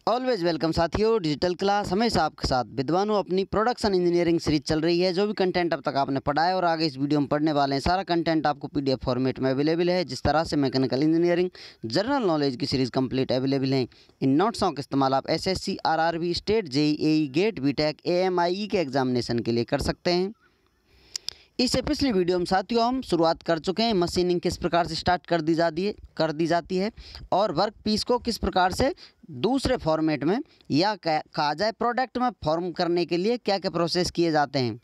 Always welcome साथियों, digital class हमेशा आपके साथ। विद्वानों, अपनी प्रोडक्शन इंजीनियरिंग सीरीज चल रही है। जो भी कंटेंट अब तक आपने पढ़ा है और आगे इस वीडियो में पढ़ने वाले हैं, सारा कंटेंट आपको पीडीएफ फॉर्मेट में अवेलेबल है। जिस तरह से मैकेनिकल इंजीनियरिंग जनरल नॉलेज की सीरीज़ कंप्लीट अवेलेबल है। इन नोट्सों का इस्तेमाल आप SSC, RRB, state, JEE, GATE, BTech, AMI के एग्जामिनेशन के लिए कर सकते हैं। इससे पिछली वीडियो में साथियों हम शुरुआत कर चुके हैं मशीनिंग किस प्रकार से स्टार्ट कर दी जाती है और वर्क पीस को किस प्रकार से दूसरे फॉर्मेट में या कहा जाए प्रोडक्ट में फॉर्म करने के लिए क्या क्या प्रोसेस किए जाते हैं,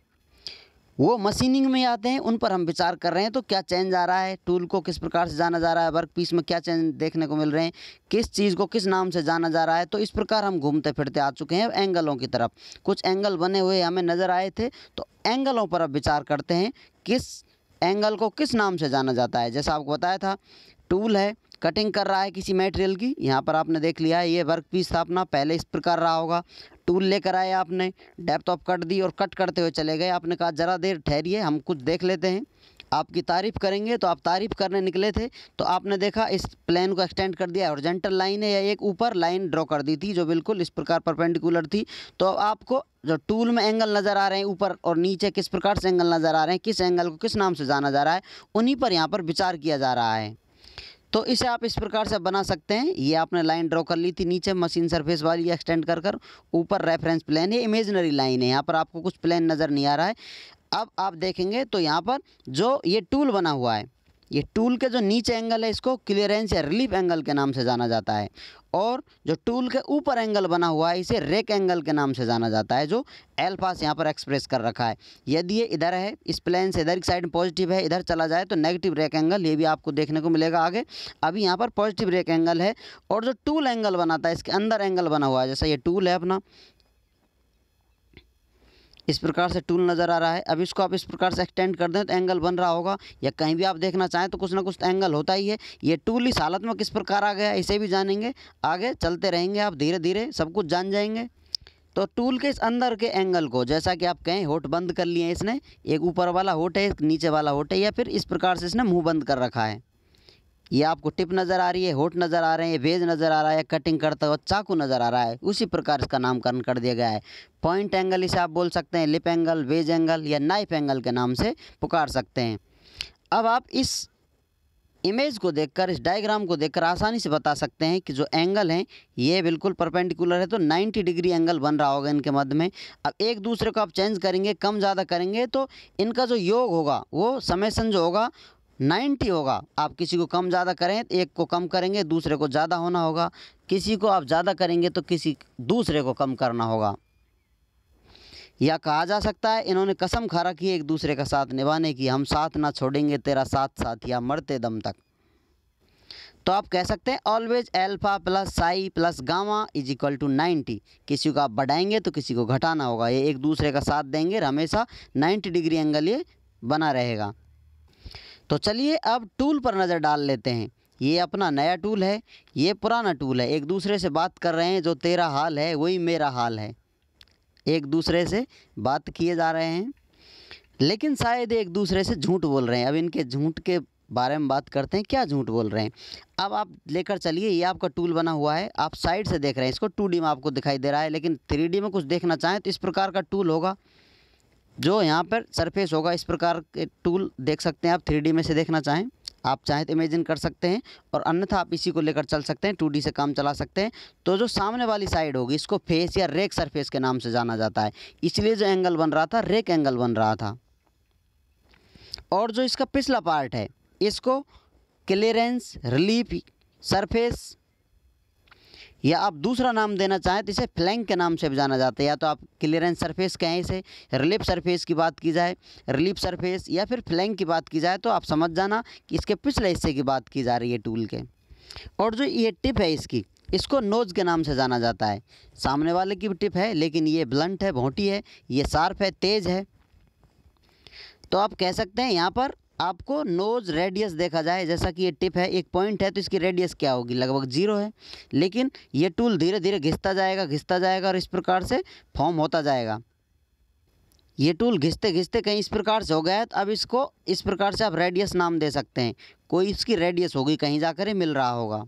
वो मशीनिंग में आते हैं। उन पर हम विचार कर रहे हैं। तो क्या चेंज आ रहा है, टूल को किस प्रकार से जाना जा रहा है, वर्क पीस में क्या चेंज देखने को मिल रहे हैं, किस चीज़ को किस नाम से जाना जा रहा है। तो इस प्रकार हम घूमते फिरते आ चुके हैं एंगलों की तरफ। कुछ एंगल बने हुए हमें नज़र आए थे, तो एंगलों पर अब विचार करते हैं किस एंगल को किस नाम से जाना जाता है। जैसा आपको बताया था, टूल है, कटिंग कर रहा है किसी मटेरियल की। यहाँ पर आपने देख लिया है, ये वर्क पीस था अपना, पहले इस प्रकार रहा होगा। टूल लेकर आए आपने, डेप्थ ऑफ कट दी और कट करते हुए चले गए। आपने कहा ज़रा देर ठहरिए, हम कुछ देख लेते हैं, आपकी तारीफ़ करेंगे। तो आप तारीफ़ करने निकले थे, तो आपने देखा इस प्लेन को एक्सटेंड कर दिया, हॉरिजॉन्टल लाइन है या एक ऊपर लाइन ड्रॉ कर दी थी जो बिल्कुल इस प्रकार परपेंडिकुलर थी। तो अब आपको जो टूल में एंगल नज़र आ रहे हैं ऊपर और नीचे, किस प्रकार से एंगल नज़र आ रहे हैं, किस एंगल को किस नाम से जाना जा रहा है, उन्हीं पर यहाँ पर विचार किया जा रहा है। तो इसे आप इस प्रकार से बना सकते हैं। ये आपने लाइन ड्रॉ कर ली थी नीचे मशीन सरफेस वाली एक्सटेंड कर ऊपर रेफरेंस प्लेन है, इमेजिनरी लाइन है, यहाँ पर आपको कुछ प्लेन नज़र नहीं आ रहा है। अब आप देखेंगे तो यहाँ पर जो ये टूल बना हुआ है, ये टूल के जो नीचे एंगल है इसको क्लियरेंस या रिलीफ एंगल के नाम से जाना जाता है। और जो टूल के ऊपर एंगल बना हुआ है इसे रेक एंगल के नाम से जाना जाता है, जो अल्फा से यहाँ पर एक्सप्रेस कर रखा है। यदि ये इधर है, इस प्लेन से इधर की साइड में पॉजिटिव है, इधर चला जाए तो नेगेटिव रेक एंगल, ये भी आपको देखने को मिलेगा आगे। अभी यहाँ पर पॉजिटिव रेक एंगल है। और जो टूल एंगल बनाता है, इसके अंदर एंगल बना हुआ है, जैसा ये टूल है अपना, इस प्रकार से टूल नज़र आ रहा है। अब इसको आप इस प्रकार से एक्सटेंड कर दें तो एंगल बन रहा होगा, या कहीं भी आप देखना चाहें तो कुछ ना कुछ एंगल होता ही है। ये टूल इस हालत में किस प्रकार आ गया इसे भी जानेंगे, आगे चलते रहेंगे, आप धीरे धीरे सब कुछ जान जाएंगे। तो टूल के इस अंदर के एंगल को, जैसा कि आप कहें होठ बंद कर लिए इसने, एक ऊपर वाला होठ है, एक नीचे वाला होठ है, या फिर इस प्रकार से इसने मुँह बंद कर रखा है। ये आपको टिप नज़र आ रही है, होठ नज़र आ रहे हैं, वेज नज़र आ रहा है, कटिंग करता हुआ चाकू नज़र आ रहा है, उसी प्रकार इसका नामकरण कर दिया गया है। पॉइंट एंगल इसे आप बोल सकते हैं, लिप एंगल, वेज एंगल या नाइफ एंगल के नाम से पुकार सकते हैं। अब आप इस इमेज को देखकर, इस डायग्राम को देखकर आसानी से बता सकते हैं कि जो एंगल हैं ये बिल्कुल परपेंडिकुलर है, तो 90 डिग्री एंगल बन रहा होगा इनके मध्य में। अब एक दूसरे को आप चेंज करेंगे, कम ज़्यादा करेंगे, तो इनका जो योग होगा वो समेसन जो होगा 90 होगा। आप किसी को कम ज़्यादा करें, एक को कम करेंगे दूसरे को ज़्यादा होना होगा, किसी को आप ज़्यादा करेंगे तो किसी दूसरे को कम करना होगा। या कहा जा सकता है इन्होंने कसम खा रखी है एक दूसरे का साथ निभाने की, हम साथ ना छोड़ेंगे तेरा साथ साथिया मरते दम तक। तो आप कह सकते हैं always alpha plus psi plus gamma is equal to 90। किसी को आप बढ़ाएंगे तो किसी को घटाना होगा, ये एक दूसरे का साथ देंगे, हमेशा 90 डिग्री एंगल ये बना रहेगा। तो चलिए अब टूल पर नज़र डाल लेते हैं। ये अपना नया टूल है, ये पुराना टूल है। एक दूसरे से बात कर रहे हैं, जो तेरा हाल है वही मेरा हाल है। एक दूसरे से बात किए जा रहे हैं, लेकिन शायद एक दूसरे से झूठ बोल रहे हैं। अब इनके झूठ के बारे में बात करते हैं, क्या झूठ बोल रहे हैं। अब आप लेकर चलिए, ये आपका टूल बना हुआ है, आप साइड से देख रहे हैं इसको, 2D में आपको दिखाई दे रहा है, लेकिन 3D में कुछ देखना चाहें तो इस प्रकार का टूल होगा, जो यहाँ पर सरफेस होगा। इस प्रकार के टूल देख सकते हैं आप 3D में से देखना चाहें, आप चाहें तो इमेजिन कर सकते हैं, और अन्यथा आप इसी को लेकर चल सकते हैं, 2D से काम चला सकते हैं। तो जो सामने वाली साइड होगी इसको फेस या रेक सरफेस के नाम से जाना जाता है, इसलिए जो एंगल बन रहा था रेक एंगल बन रहा था। और जो इसका पिछला पार्ट है इसको क्लियरेंस, रिलीफ सरफेस, या आप दूसरा नाम देना चाहें तो इसे फ्लैंक के नाम से भी जाना जाता है। या तो आप क्लियरेंस सरफेस कहें इसे, रिलीफ सरफेस की बात की जाए, रिलीफ सरफेस, या फिर फ्लैंक की बात की जाए, तो आप समझ जाना कि इसके पिछले हिस्से की बात की जा रही है टूल के। और जो ये टिप है इसकी, इसको नोज के नाम से जाना जाता है। सामने वाले की भी टिप है, लेकिन ये ब्लंट है, भोंटी है, ये शार्प है, तेज़ है। तो आप कह सकते हैं यहाँ पर आपको नोज रेडियस देखा जाए, जैसा कि ये टिप है, एक पॉइंट है, तो इसकी रेडियस क्या होगी, लगभग 0 है। लेकिन ये टूल धीरे धीरे घिसता जाएगा और इस प्रकार से फॉर्म होता जाएगा। ये टूल घिसते घिसते कहीं इस प्रकार से हो गया है, तो अब इसको इस प्रकार से आप रेडियस नाम दे सकते हैं। कोई इसकी रेडियस होगी, कहीं जाकर ही मिल रहा होगा।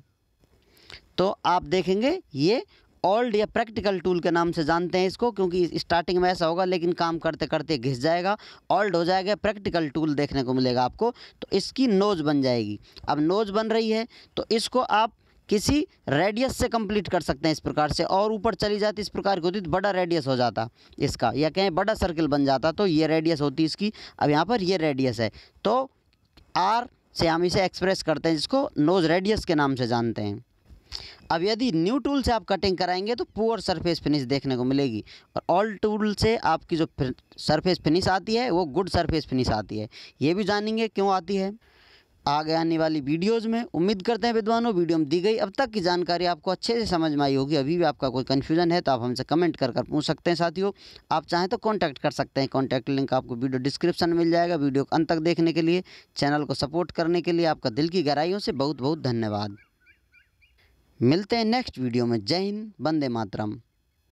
तो आप देखेंगे ये ओल्ड या प्रैक्टिकल टूल के नाम से जानते हैं इसको, क्योंकि स्टार्टिंग में ऐसा होगा लेकिन काम करते करते घिस जाएगा, ओल्ड हो जाएगा, प्रैक्टिकल टूल देखने को मिलेगा आपको। तो इसकी नोज बन जाएगी। अब नोज बन रही है तो इसको आप किसी रेडियस से कंप्लीट कर सकते हैं इस प्रकार से, और ऊपर चली जाती इस प्रकार की होती तो बड़ा रेडियस हो जाता इसका, या कहें बड़ा सर्किल बन जाता, तो ये रेडियस होती इसकी। अब यहाँ पर ये रेडियस है तो आर से हम इसे एक्सप्रेस करते हैं, जिसको नोज रेडियस के नाम से जानते हैं। अब यदि न्यू टूल से आप कटिंग कराएंगे तो पुअर सरफेस फिनिश देखने को मिलेगी, और ओल्ड टूल से आपकी जो सरफेस फिनिश आती है वो गुड सरफेस फिनिश आती है। ये भी जानेंगे क्यों आती है आगे आने वाली वीडियोज़ में। उम्मीद करते हैं विद्वानों वीडियो में दी गई अब तक की जानकारी आपको अच्छे से समझ में आई होगी। अभी भी आपका कोई कन्फ्यूजन है तो आप हमसे कमेंट कर पूछ सकते हैं। साथियों, आप चाहें तो कांटेक्ट कर सकते हैं, कांटेक्ट लिंक आपको वीडियो डिस्क्रिप्शन में मिल जाएगा। वीडियो को अंत तक देखने के लिए, चैनल को सपोर्ट करने के लिए आपका दिल की गहराइयों से बहुत बहुत धन्यवाद। मिलते हैं नेक्स्ट वीडियो में। जय हिंद, वंदे मातरम।